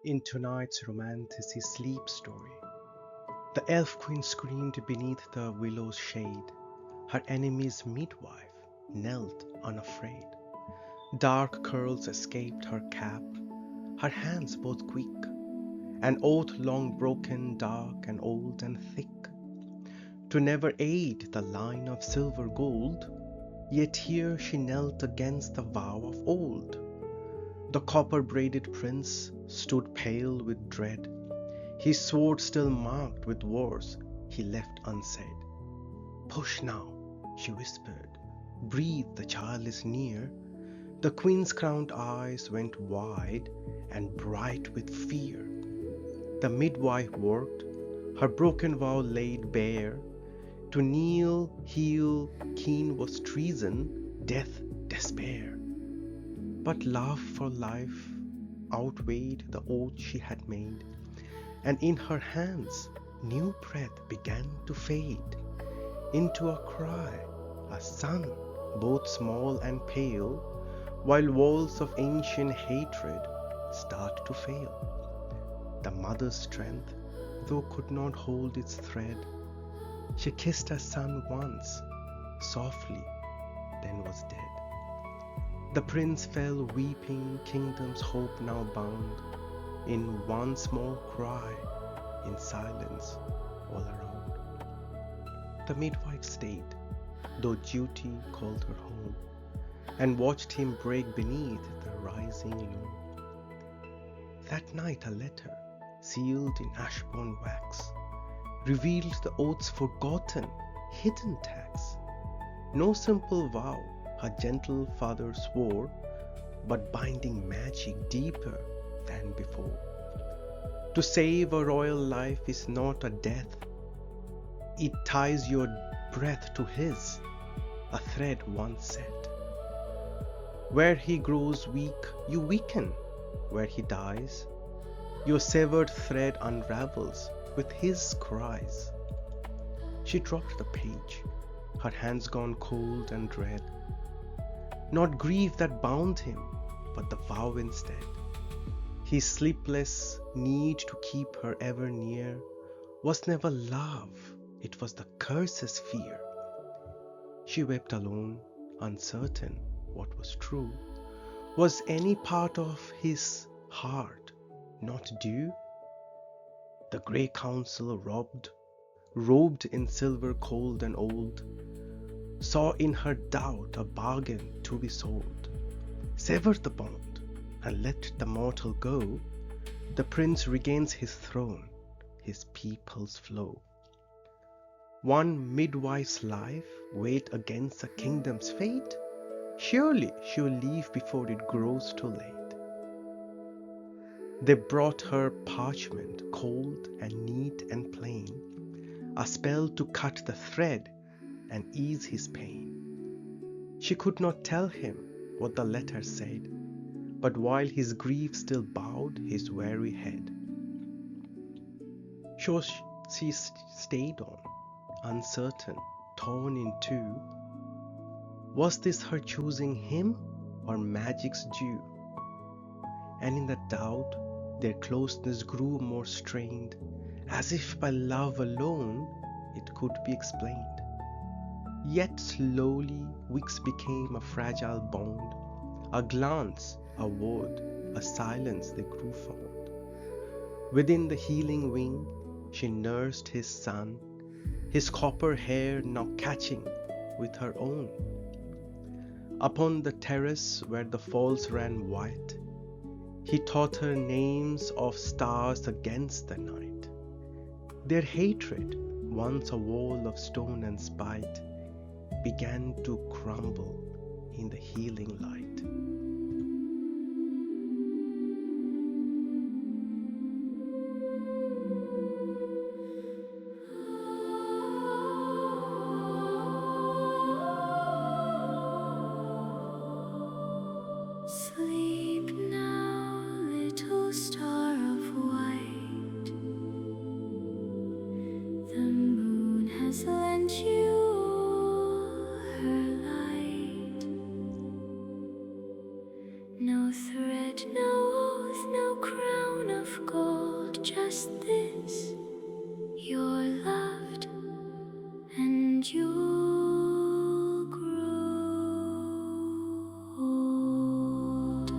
In tonight's Romantasy sleep story, the elf queen screamed beneath the willow's shade. Her enemy's midwife knelt unafraid. Dark curls escaped her cap, her hands both quick, an oath long broken, dark and old and thick, to never aid the line of silver gold, yet here she knelt against the vow of old. The copper-braided prince stood pale with dread, his sword still marked with wars he left unsaid. "Push now," she whispered, "breathe, the child is near." The queen's crowned eyes went wide and bright with fear. The midwife worked, her broken vow laid bare. To kneel, heal, keen was treason, death, despair. But love for life outweighed the oath she had made, and in her hands new breath began to fade into a cry, a son, both small and pale, while walls of ancient hatred start to fail. The mother's strength, though could not hold its thread, she kissed her son once, softly, then was dead. The prince fell weeping, kingdom's hope now bound, in one small cry, in silence all around. The midwife stayed, though duty called her home, and watched him break beneath the rising loom. That night a letter, sealed in ashbourne wax, revealed the oath's forgotten, hidden tax. No simple vow her gentle father swore, but binding magic deeper than before. To save a royal life is not a death, it ties your breath to his, a thread once set. Where he grows weak, you weaken. Where he dies, your severed thread unravels with his cries. She dropped the page, her hands gone cold and dread. Not grief that bound him, but the vow instead. His sleepless need to keep her ever near was never love, it was the curse's fear. She wept alone, uncertain what was true. Was any part of his heart not due? The grey council robed in silver cold and old, saw in her doubt a bargain to be sold. Sever the bond and let the mortal go. The prince regains his throne, his people's flow. One midwife's life weighed against a kingdom's fate? Surely she will leave before it grows too late. They brought her parchment, cold and neat and plain, a spell to cut the thread and ease his pain. She could not tell him what the letter said, but while his grief still bowed his weary head, so she stayed on, uncertain, torn in two. Was this her choosing him or magic's due? And in the doubt, their closeness grew more strained, as if by love alone it could be explained. Yet slowly weeks became a fragile bond, a glance, a word, a silence they grew fond. Within the healing wing she nursed his son, his copper hair now catching with her own. Upon the terrace where the falls ran white, he taught her names of stars against the night. Their hatred, once a wall of stone and spite, began to crumble in the healing light. Sleep now, little star of white. The moon has lent you her light. No thread, no oath, no crown crown of gold, just this. You're loved and you'll grow old.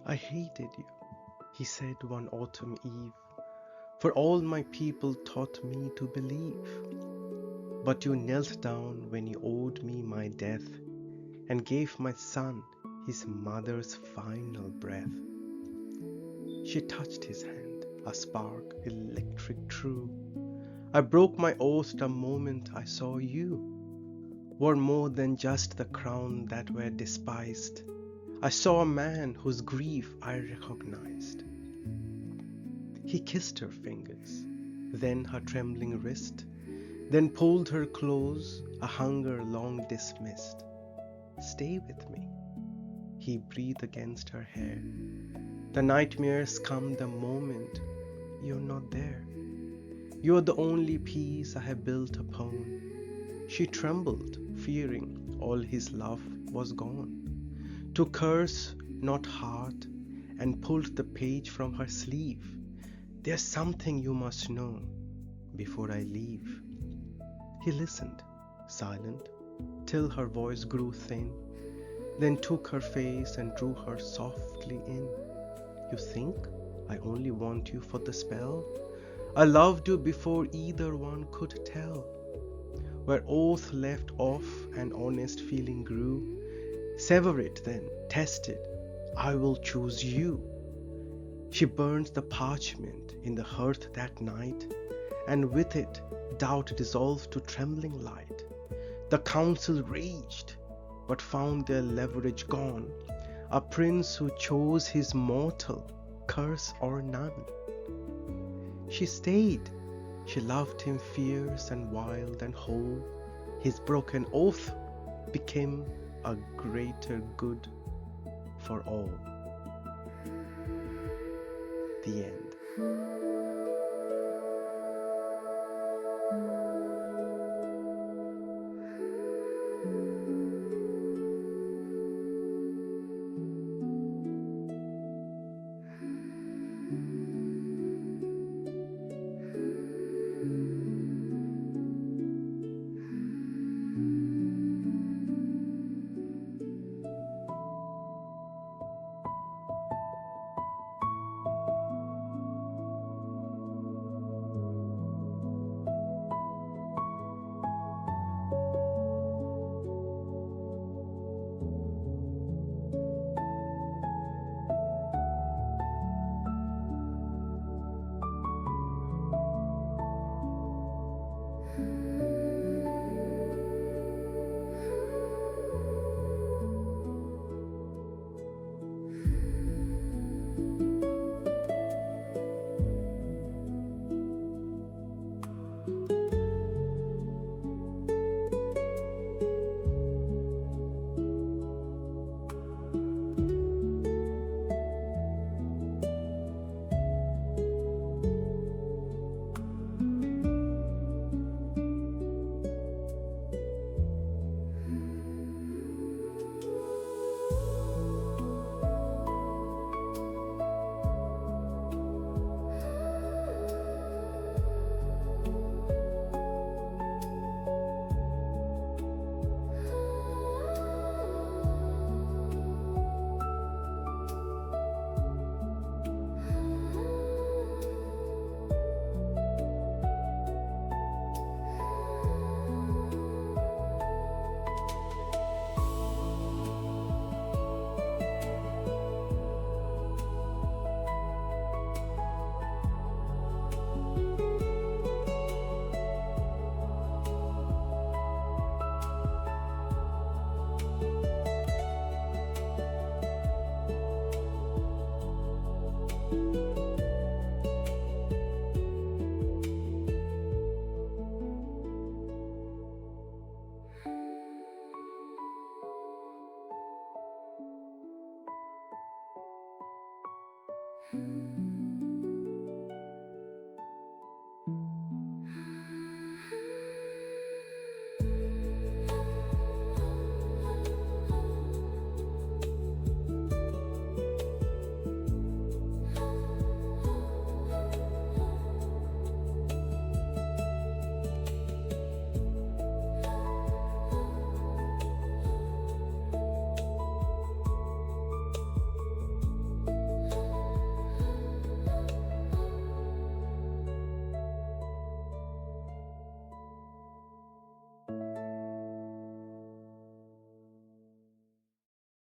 I hated you, he said one autumn eve, for all my people taught me to believe. But you knelt down when you owed me my death, and gave my son his mother's final breath. She touched his hand, a spark electric true. I broke my oath the moment I saw you were more than just the crown that were despised. I saw a man whose grief I recognized. He kissed her fingers, then her trembling wrist, then pulled her close, a hunger long dismissed. Stay with me, he breathed against her hair. The nightmares come the moment you're not there. You're the only peace I have built upon. She trembled, fearing all his love was gone. Took hers, not heart, and pulled the page from her sleeve. There's something you must know before I leave. He listened, silent, till her voice grew thin, then took her face and drew her softly in. You think I only want you for the spell? I loved you before either one could tell. Where oath left off and honest feeling grew, sever it then, test it, I will choose you. She burned the parchment in the hearth that night, and with it doubt dissolved to trembling light. The council raged, but found their leverage gone, a prince who chose his mortal, curse or none. She stayed, she loved him fierce and wild and whole. His broken oath became a greater good for all. The end.